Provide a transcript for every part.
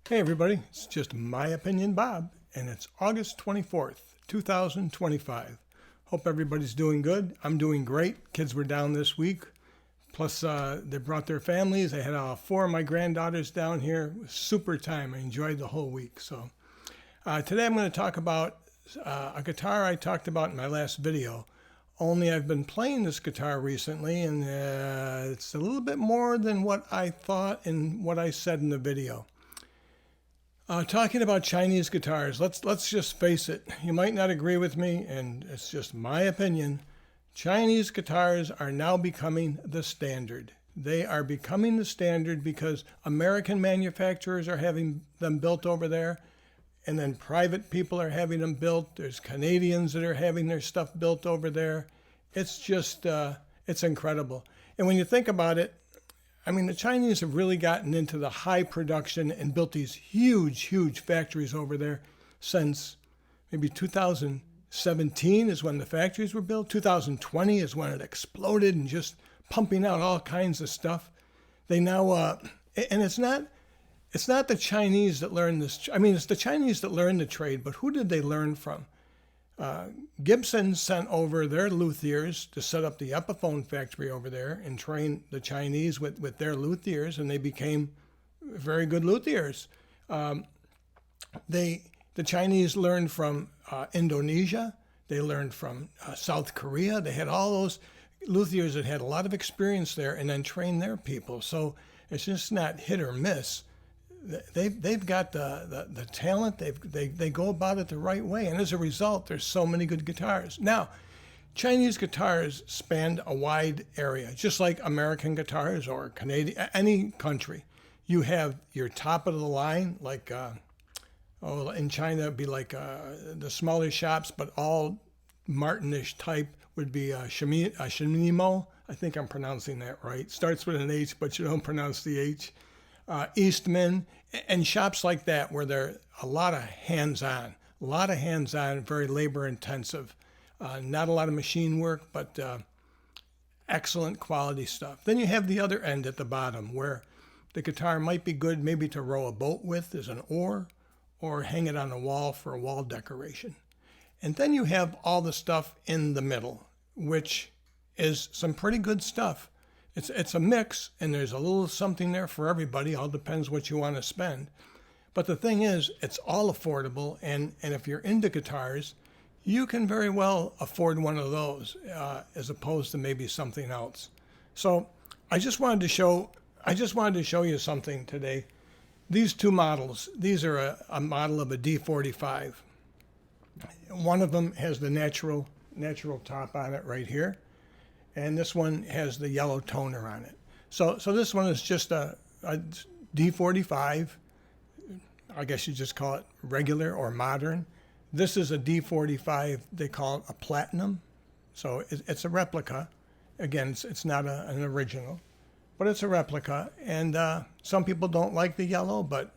Hey everybody, it's just my opinion, Bob, and it's August 24th, 2025. Hope everybody's doing good. I'm doing great. Kids were down this week. Plus, they brought their families. I had four of my granddaughters down here. It was super time. I enjoyed the whole week. So today I'm going to talk about a guitar I talked about in my last video. Only I've been playing this guitar recently, and it's a little bit more than what I thought and what I said in the video. Talking about Chinese guitars, let's just face it. You might not agree with me, and it's just my opinion. Chinese guitars are now becoming the standard. They are becoming the standard because American manufacturers are having them built over there, and then private people are having them built. There's Canadians that are having their stuff built over there. It's just, it's incredible. And when you think about it, I mean, the Chinese have really gotten into the high production and built these huge factories over there since maybe 2017 is when the factories were built. 2020 is when it exploded and just pumping out all kinds of stuff. They now, and it's not the Chinese that learned this. I mean, it's the Chinese that learned the trade, but who did they learn from? Gibson sent over their luthiers to set up the Epiphone factory over there and train the Chinese with their luthiers, and they became very good luthiers. The Chinese learned from Indonesia. They learned from South Korea. They had all those luthiers that had a lot of experience there and then trained their people. So it's just not hit or miss. They've got the talent. They go about it the right way, and as a result, there's so many good guitars. Now, Chinese guitars span a wide area, just like American guitars or Canadian, any country. You have your top of the line, like in China it'd be like the smaller shops, but all Martinish type would be Shimimo. I think I'm pronouncing that right. Starts with an H, but you don't pronounce the H. Eastman, and shops like that where there are a lot of hands-on, very labor-intensive. Not a lot of machine work, but excellent quality stuff. Then you have the other end at the bottom where the guitar might be good maybe to row a boat with as an oar or hang it on a wall for a wall decoration. And then you have all the stuff in the middle, which is some pretty good stuff. It's a mix, and there's a little something there for everybody. All depends what you want to spend. But the thing is, it's all affordable, and if you're into guitars, you can very well afford one of those as opposed to maybe something else. So I just wanted to show you something today. These two models. These are a model of a D45. One of them has the natural top on it right here. And this one has the yellow toner on it. So this one is just a D45. I guess you just call it regular or modern. This is a D45. They call it a platinum. So it's a replica. Again, it's not an original, but it's a replica. And some people don't like the yellow, but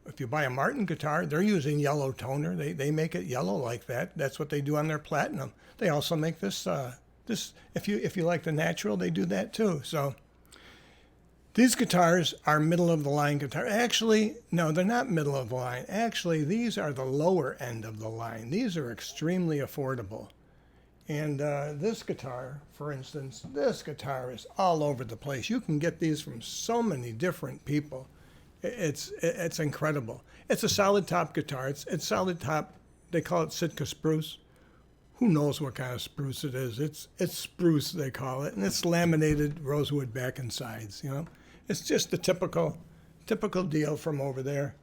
if you buy a Martin guitar, they're using yellow toner. They make it yellow like that. That's what they do on their platinum. They also make this. If you like the natural, they do that too. So these guitars are middle of the line guitar. Actually, no, they're not middle of the line. Actually, these are the lower end of the line. These are extremely affordable. And this guitar, for instance, this guitar is all over the place. You can get these from so many different people. It's incredible. It's a solid top guitar. It's solid top. They call it Sitka spruce. Who knows what kind of spruce it is? It's spruce, they call it, and it's laminated rosewood back and sides. You know, it's just the typical deal from over there,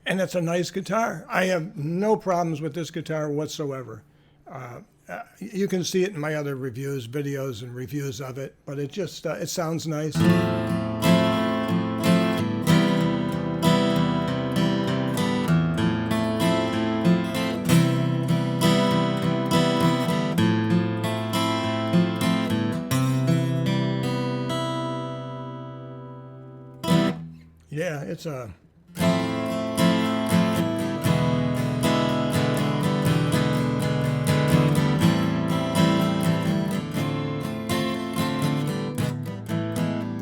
and it's a nice guitar. I have no problems with this guitar whatsoever. You can see it in my other videos and reviews of it, but it just it sounds nice. Yeah, it's a...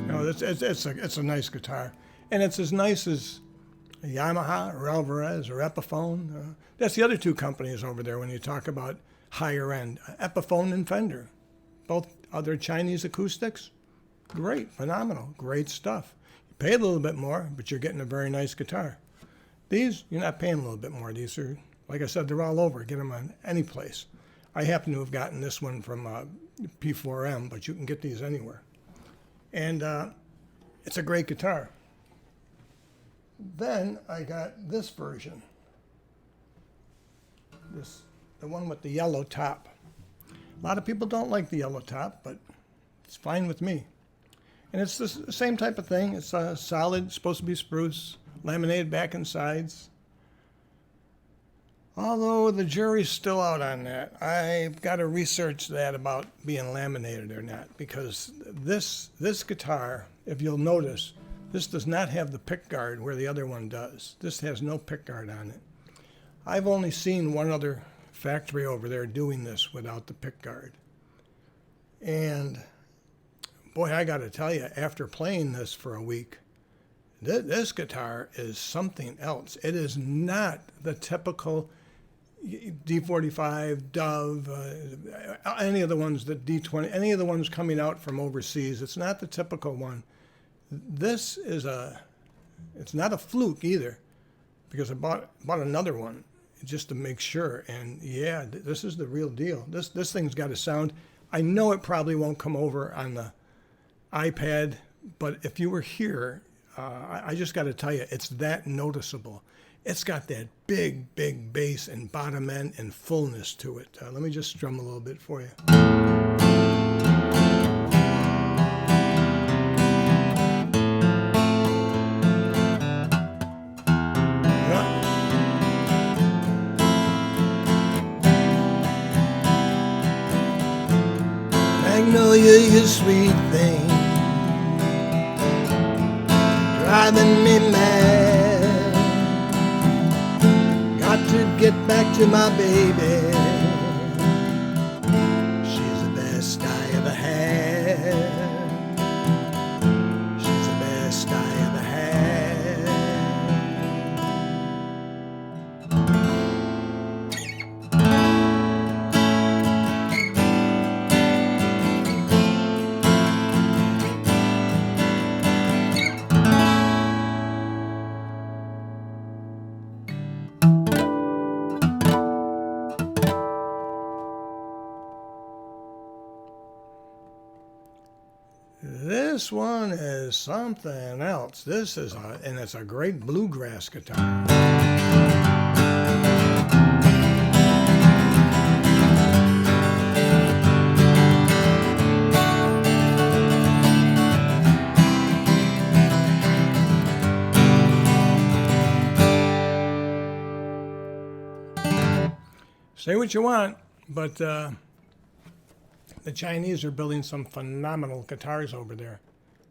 No, it's a nice guitar, and it's as nice as a Yamaha or Alvarez or Epiphone. That's the other two companies over there when you talk about higher end. Epiphone and Fender, both other Chinese acoustics. Great, phenomenal, great stuff. You pay a little bit more, but you're getting a very nice guitar. These, you're not paying a little bit more. These are, like I said, they're all over. Get them on any place. I happen to have gotten this one from P4M, but you can get these anywhere. And it's a great guitar. Then I got this version. The one with the yellow top. A lot of people don't like the yellow top, but it's fine with me. And it's the same type of thing. It's solid, supposed to be spruce, laminated back and sides. Although the jury's still out on that. I've got to research that about being laminated or not, because this guitar, if you'll notice, this does not have the pick guard where the other one does. This has no pick guard on it. I've only seen one other factory over there doing this without the pick guard. And boy, I got to tell you, after playing this for a week, this guitar is something else. It is not the typical D45, Dove, any of the ones that D20, any of the ones coming out from overseas. It's not the typical one. This is it's not a fluke either, because I bought another one just to make sure. And yeah, this is the real deal. This thing's got a sound. I know it probably won't come over on the iPad, but if you were here, I just got to tell you, it's that noticeable. It's got that big, big bass and bottom end and fullness to it. Let me just strum a little bit for you. Magnolia, you sweet thing, driving me mad. Got to get back to my baby. She's the best I ever had. She's the best I ever had. This one is something else. This is and it's a great bluegrass guitar. Say what you want, but the Chinese are building some phenomenal guitars over there.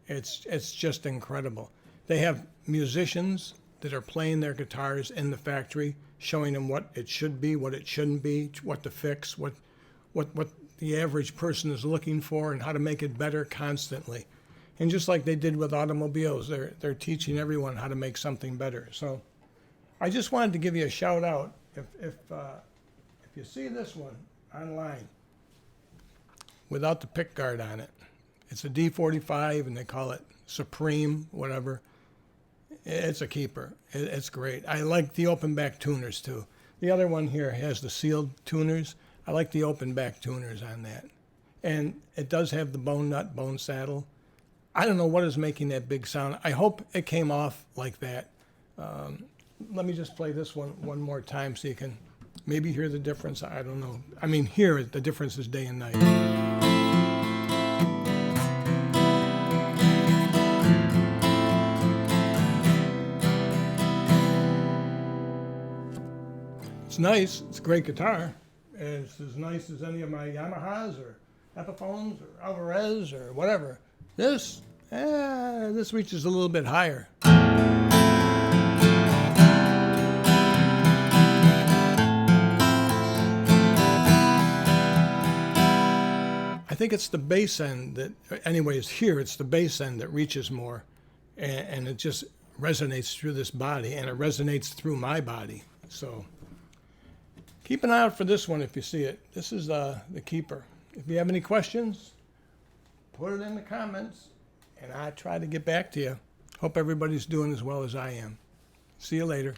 It's just incredible. They have musicians that are playing their guitars in the factory, showing them what it should be, what it shouldn't be, what to fix, what the average person is looking for, and how to make it better constantly. And just like they did with automobiles, they're teaching everyone how to make something better. So I just wanted to give you a shout out. If you see this one online, without the pick guard on it. It's a D45, and they call it Supreme, whatever. It's a keeper. It's great. I like the open back tuners, too. The other one here has the sealed tuners. I like the open back tuners on that. And it does have the bone nut, bone saddle. I don't know what is making that big sound. I hope it came off like that. Let me just play this one more time so you can maybe hear the difference. I don't know. I mean, here, the difference is day and night. It's nice. It's a great guitar. It's as nice as any of my Yamahas or Epiphones or Alvarez or whatever. This reaches a little bit higher. I think it's the bass end that, anyways, here it's the bass end that reaches more, and it just resonates through this body, and it resonates through my body. So keep an eye out for this one if you see it. This is the keeper. If you have any questions, put it in the comments, and I try to get back to you. Hope everybody's doing as well as I am. See you later.